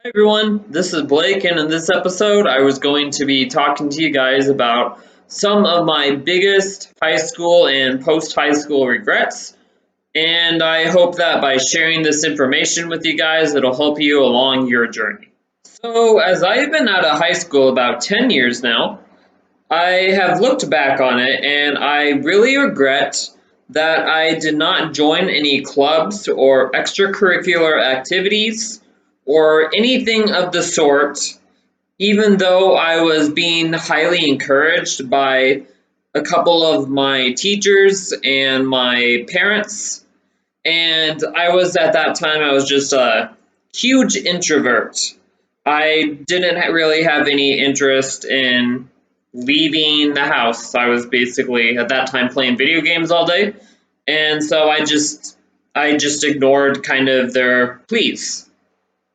Hi everyone, this is Blake, and in this episode, I was going to be talking to you guys about some of my biggest high school and post high school regrets. And I hope that by sharing this information with you guys, it'll help you along your journey. So, as I've been out of high school about 10 years now, I have looked back on it and I really regret that I did not join any clubs or extracurricular activities or anything of the sort, even though I was being highly encouraged by a couple of my teachers and my parents. And I was at that time, I was just a huge introvert. I didn't really have any interest in leaving the house. I was basically at that time playing video games all day, and so I just ignored kind of their pleas.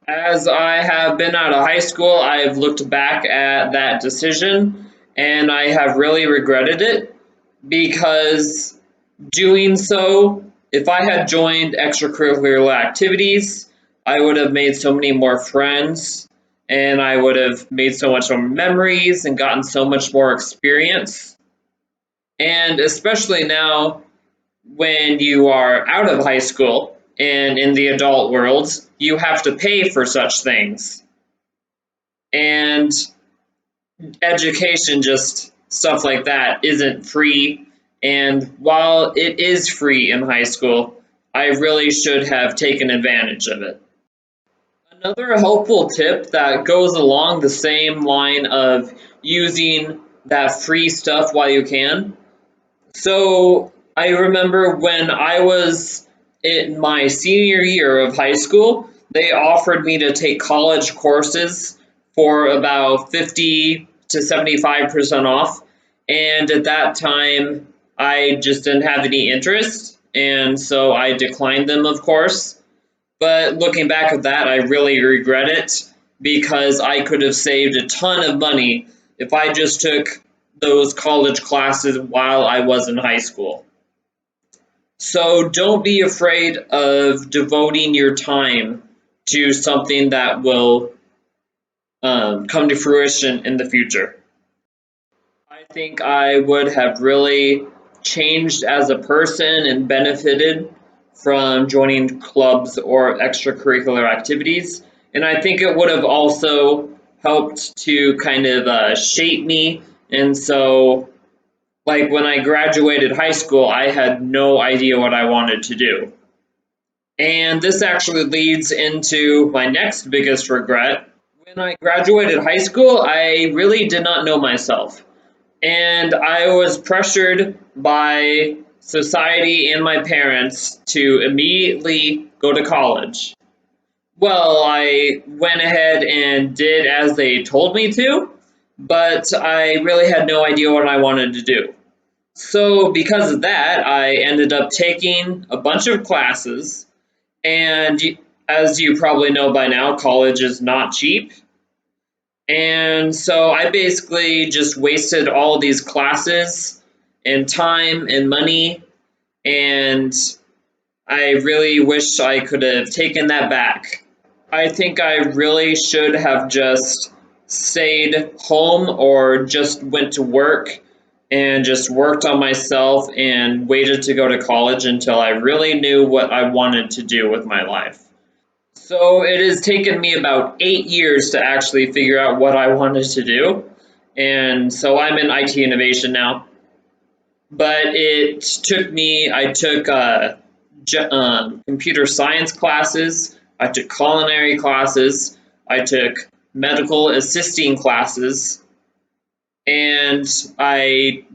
As I have been out of high school, I've looked back at that decision and I have really regretted it because doing so, if I had joined extracurricular activities, I would have made so many more friends and I would have made so much more memories and gotten so much more experience. And especially now, when you are out of high school and in the adult world, you have to pay for such things. And education, just stuff like that, isn't free. And while it is free in high school, I really should have taken advantage of it. Another helpful tip that goes along the same line of using that free stuff while you can. So I remember when I was in my senior year of high school, they offered me to take college courses for about 50 to 75% off. And at that time, I just didn't have any interest. And so I declined them, of course. But looking back at that, I really regret it because I could have saved a ton of money if I just took those college classes while I was in high school. So don't be afraid of devoting your time to something that will come to fruition in the future. I think I would have really changed as a person and benefited from joining clubs or extracurricular activities. And I think it would have also helped to kind of shape me. And so, like when I graduated high school, I had no idea what I wanted to do. And this actually leads into my next biggest regret. When I graduated high school, I really did not know myself. And I was pressured by society and my parents to immediately go to college. Well, I went ahead and did as they told me to, but I really had no idea what I wanted to do. So, because of that, I ended up taking a bunch of classes, and as you probably know by now, college is not cheap. And so I basically just wasted all these classes and time and money, and I really wish I could have taken that back. I think I really should have just stayed home or just went to work and just worked on myself and waited to go to college until I really knew what I wanted to do with my life. So it has taken me about 8 years to actually figure out what I wanted to do. And so I'm in IT innovation now. But it took me, I took computer science classes, I took culinary classes, I took medical assisting classes, and I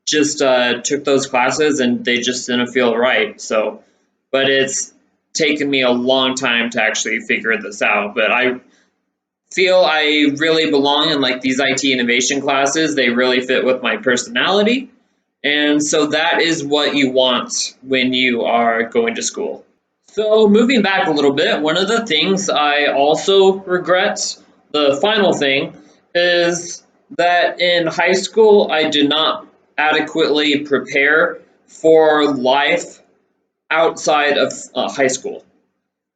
just took those classes and they just didn't feel right. So, but it's taken me a long time to actually figure this out. But I feel I really belong in like these IT innovation classes. They really fit with my personality. And so that is what you want when you are going to school. So moving back a little bit, one of the things I also regret, the final thing, is that in high school I did not adequately prepare for life outside of high school.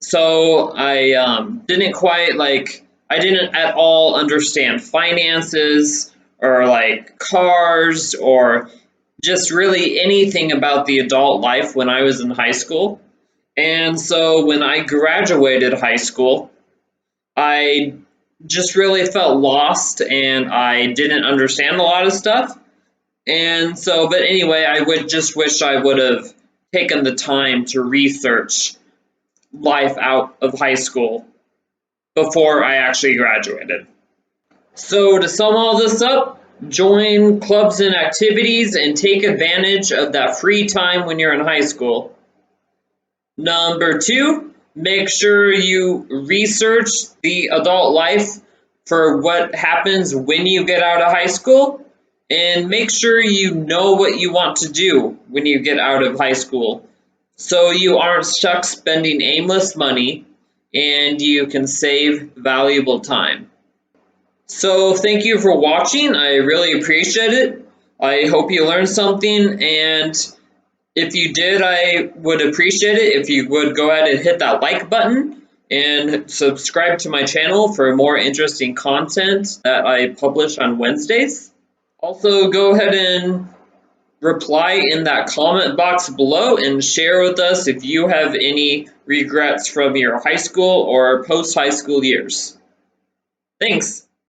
So I didn't quite like I didn't at all understand finances or like cars or just really anything about the adult life when I was in high school. And so when I graduated high school, I just really felt lost and I didn't understand a lot of stuff. And so, but anyway, I would just wish I would have taken the time to research life out of high school before I actually graduated. So, to sum all this up, join clubs and activities and take advantage of that free time when you're in high school. Number two, make sure you research the adult life for what happens when you get out of high school, and make sure you know what you want to do when you get out of high school so you aren't stuck spending aimless money and you can save valuable time. So, thank you for watching. I really appreciate it. I hope you learned something, and if you did, I would appreciate it if you would go ahead and hit that like button and subscribe to my channel for more interesting content that I publish on Wednesdays. Also, go ahead and reply in that comment box below and share with us if you have any regrets from your high school or post high school years. Thanks.